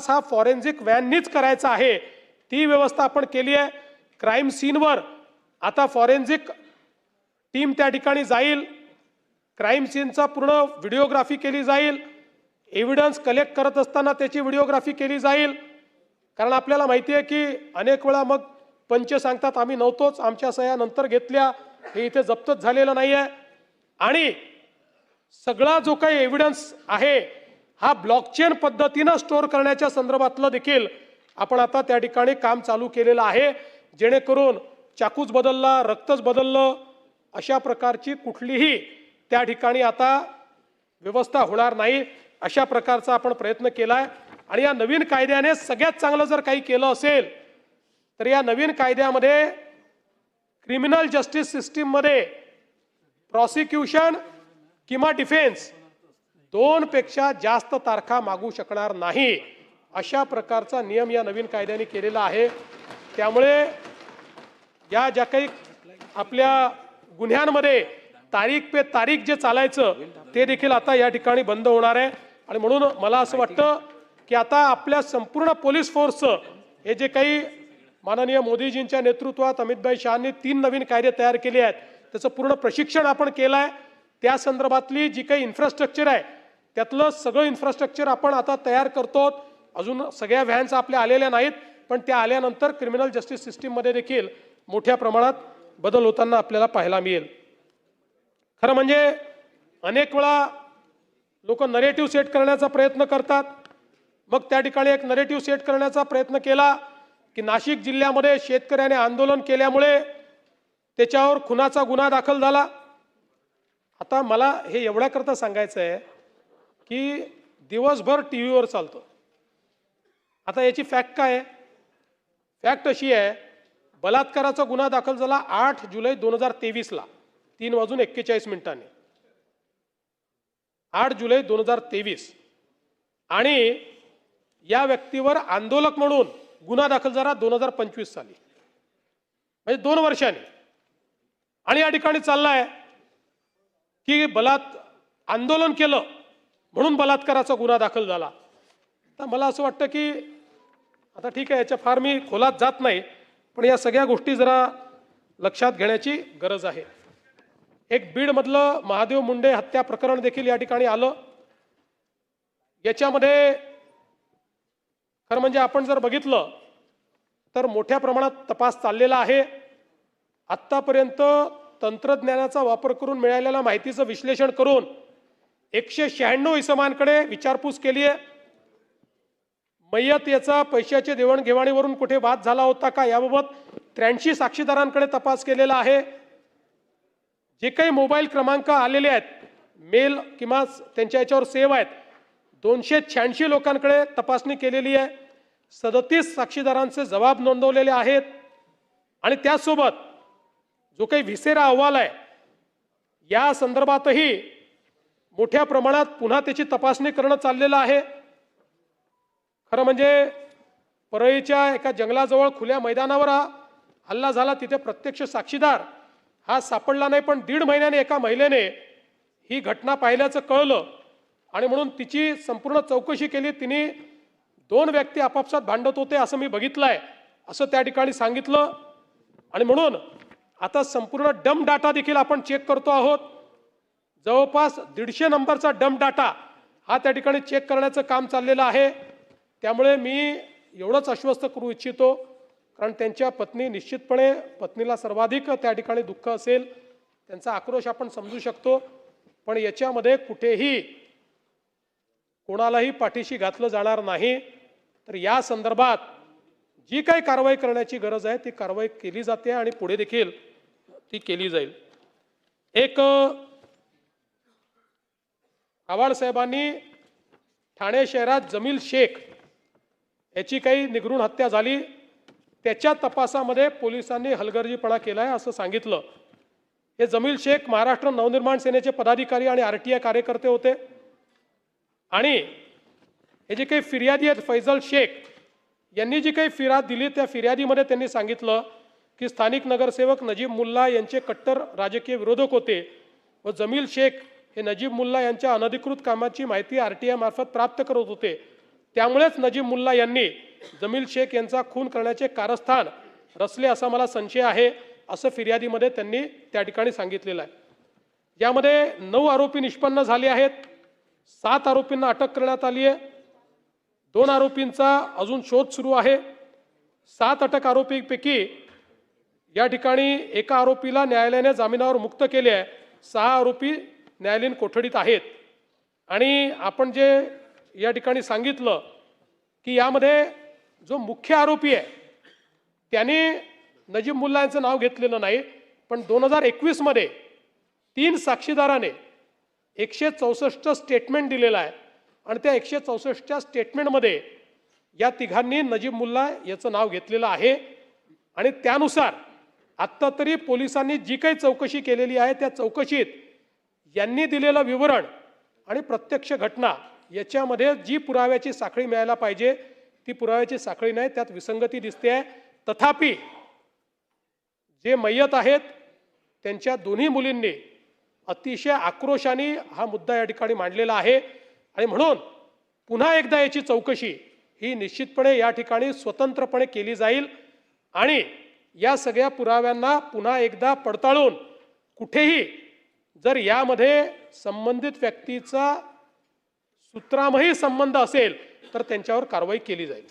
हा फॉरेन्सिक व्हॅननीच करायचा आहे, ती व्यवस्था आपण केली आहे। क्राइम सीनवर आता फॉरेन्सिक टीम त्या ठिकाणी जाईल, क्राइम सीनचा पूर्ण व्हिडिओग्राफी केली जाईल, एव्हिडन्स कलेक्ट करत असताना त्याची व्हिडिओग्राफी केली जाईल। कारण आपल्याला माहिती आहे की अनेक वेळा मग पंच सांगतात आम्ही नव्हतोच, आमच्या सह्या नंतर घेतल्या, हे इथे जप्तच झालेलं नाही आहे। आणि सगळा जो काही एव्हिडन्स आहे हा ब्लॉकचेन पद्धतीने स्टोअर करण्याच्या संदर्भातलं देखील आपण आता त्या ठिकाणी काम चालू केलेलं आहे, जेणेकरून चाकूच बदलला, रक्तच बदललं, अशा प्रकारची कुठलीही त्या ठिकाणी आता व्यवस्था होणार नाही, अशा प्रकारचा आपण प्रयत्न केलाय। आणि या नवीन कायद्याने सगळ्यात चांगलं जर काही केलं असेल तर या नवीन कायद्यामध्ये क्रिमिनल जस्टिस सिस्टीम मध्ये प्रॉसिक्युशन किंवा डिफेन्स दोनपेक्षा जास्त तारखा मागू शकणार नाही, अशा प्रकारचा नियम या नवीन कायद्याने केलेला आहे। त्यामुळे या ज्या काही आपल्या गुन्ह्यांमध्ये तारीख पे तारीख जे चालायचं ते देखील आता या ठिकाणी बंद होणार आहे। आणि म्हणून मला असं वाटतं की आता आपल्या संपूर्ण पोलीस फोर्सचं हे जे काही माननीय मोदीजींच्या नेतृत्वात अमितभाई शहांनी 3 नवीन कायदे तयार केले आहेत त्याचं पूर्ण प्रशिक्षण आपण केलं आहे। त्या संदर्भातली जी काही इन्फ्रास्ट्रक्चर आहे त्यातलं सगळं इन्फ्रास्ट्रक्चर आपण आता तयार करतो। अजून सगळ्या व्हॅन्स आपल्या आलेल्या नाहीत, पण त्या आल्यानंतर क्रिमिनल जस्टिस सिस्टीममध्ये देखील मोठ्या प्रमाणात बदल होताना आपल्याला पाहायला मिळेल। खरं म्हणजे अनेक वेळा लोक नरेटिव्ह सेट करण्याचा प्रयत्न करतात, मग त्या ठिकाणी एक नरेटिव्ह सेट करण्याचा प्रयत्न केला की नाशिक जिल्ह्यामध्ये शेतकऱ्याने आंदोलन केल्यामुळे त्याच्यावर खुनाचा गुन्हा दाखल झाला। आता मला हे एवढ्याकरता सांगायचं आहे की दिवसभर टीव्हीवर चालतो। आता याची फॅक्ट काय आहे? फॅक्ट अशी आहे, बलात्काराचा गुन्हा दाखल झाला 8 जुलै 2023 ला 3:41 8 जुलै 2023 आणि या व्यक्तीवर आंदोलक म्हणून गुन्हा दाखल झाला 2025 साली, म्हणजे 2 वर्षांनी। आणि या ठिकाणी चाललाय की आंदोलन केलं म्हणून बलात्काराचा गुन्हा दाखल झाला। तर मला असं वाटतं की आता ठीक आहे, याच्या फार मी खोलात जात नाही, पण या सगळ्या गोष्टी जरा लक्षात घेण्याची गरज आहे। एक बीडमधलं महादेव मुंडे हत्या प्रकरण देखील या ठिकाणी आलं। याच्यामध्ये खरं म्हणजे आपण जर बघितलं तर मोठ्या प्रमाणात तपास चाललेला आहे। आत्तापर्यंत तंत्रज्ञानाचा वापर करून मिळालेल्या माहितीचं विश्लेषण करून 196 इसमांकडे विचारपूस केली आहे। मय्यत याचा पैशाच्या देवाणघेवाणीवरून कुठे वाद झाला होता का याबाबत 83 साक्षीदारांकडे तपास केलेला आहे। जे काही मोबाईल क्रमांक आलेले आहेत, मेल किंवा त्यांच्या याच्यावर सेव्ह आहेत, 286 लोकांकडे तपासणी केलेली आहे। 37 साक्षीदारांचे जबाब नोंदवलेले आहेत। आणि त्यासोबत जो काही व्हिसेरा अहवाल आहे या संदर्भातही मोठ्या प्रमाणात पुन्हा त्याची तपासणी करणं चाललेलं आहे। खरं म्हणजे परळीच्या एका जंगलाजवळ खुल्या मैदानावर हल्ला झाला, तिथे प्रत्यक्ष साक्षीदार हा सापडला नाही, पण 1.5 महिन्याने एका महिलेने ही घटना पाहिल्याचं कळलं आणि म्हणून तिची संपूर्ण चौकशी केली। तिने 2 व्यक्ती आपापसात भांडत होते असं मी बघितलंय असं त्या ठिकाणी सांगितलं। आणि म्हणून आता संपूर्ण डम डाटा देखील आपण चेक करतो आहोत। जवळपास 150 नंबरचा डम डाटा हा त्या ठिकाणी चेक करण्याचं काम चाललेलं आहे। त्यामुळे मी एवढंच आश्वस्त करू इच्छितो, कारण त्यांच्या पत्नी निश्चितपणे पत्नीला सर्वाधिक त्या ठिकाणी दुःख असेल, त्यांचा आक्रोश आपण समजू शकतो, पण याच्यामध्ये कुठेही कोणालाही पाठीशी घातलं जाणार नाही। तर या संदर्भात जी काही कारवाई करण्याची गरज आहे ती कारवाई केली जाते आणि पुढे देखील ती केली जाईल। एक आव्हाड साहेबांनी ठाणे शहरात जमील शेख याची काही निगरूण हत्या झाली, त्याच्या तपासामध्ये पोलिसांनी हलगर्जीपणा केला आहे असं सांगितलं। हे जमील शेख महाराष्ट्र नवनिर्माण सेनेचे पदाधिकारी आणि आरटीआय कार्यकर्ते होते। आणि हे जे काही फिर्यादी आहेत फैजल शेख यांनी जी काही फिर्याद दिली त्या फिर्यादीमध्ये त्यांनी सांगितलं की स्थानिक नगरसेवक नजीब मुल्ला यांचे कट्टर राजकीय विरोधक होते व जमील शेख हे नजीब मुल्ला यांच्या अनधिकृत कामाची माहिती आरटीआय मार्फत प्राप्त करत होते त्यामुळेच नजीब मुल्ला यांनी जमील शेख यांचा खून करण्याचे कारस्थान रचले असा मला संशय आहे, असं फिर्यादीमध्ये त्यांनी त्या ठिकाणी सांगितलेलं आहे. यामध्ये 9 आरोपी निष्पन्न झाले आहेत. 7 आरोपींना अटक करण्यात आली आहे. 2 आरोपींचा अजून शोध सुरू आहे. 7 अटक आरोपींपैकी या ठिकाणी एका आरोपीला न्यायालयाने जामिनावर मुक्त केले आहे. 6 आरोपी न्यायालयीन कोठडीत आहेत. आणि आपण जे या ठिकाणी सांगितलं की यामध्ये जो मुख्य आरोपी आहे त्याने नजीब मुल्ला यांचं नाव घेतलेलं नाही, पण 2021 मध्ये 3 साक्षीदाराने 164 स्टेटमेंट दिलेलं आहे आणि त्या 164 स्टेटमेंटमध्ये या तिघांनी नजीब मुल्ला याचं नाव घेतलेलं आहे. आणि त्यानुसार आत्ता तरी पोलिसांनी जी काही चौकशी केलेली आहे त्या चौकशीत यांनी दिलेलं विवरण आणि प्रत्यक्ष घटना याच्यामध्ये जी पुराव्याची साखळी मिळायला पाहिजे ती पुराव्याची साखळी नाही, त्यात विसंगती दिसते आहे. तथापि जे मय्यत आहेत त्यांच्या दोन्ही मुलींनी अतिशय आक्रोशाने हा मुद्दा या ठिकाणी मांडलेला आहे आणि म्हणून पुन्हा एकदा याची चौकशी ही निश्चितपणे या ठिकाणी स्वतंत्रपणे केली जाईल आणि या सगळ्या पुराव्यांना पुन्हा एकदा पडताळून कुठेही जर यामध्ये संबंधित व्यक्तीचा सूत्रामही संबंध असेल तर त्यांच्यावर कारवाई केली जाईल.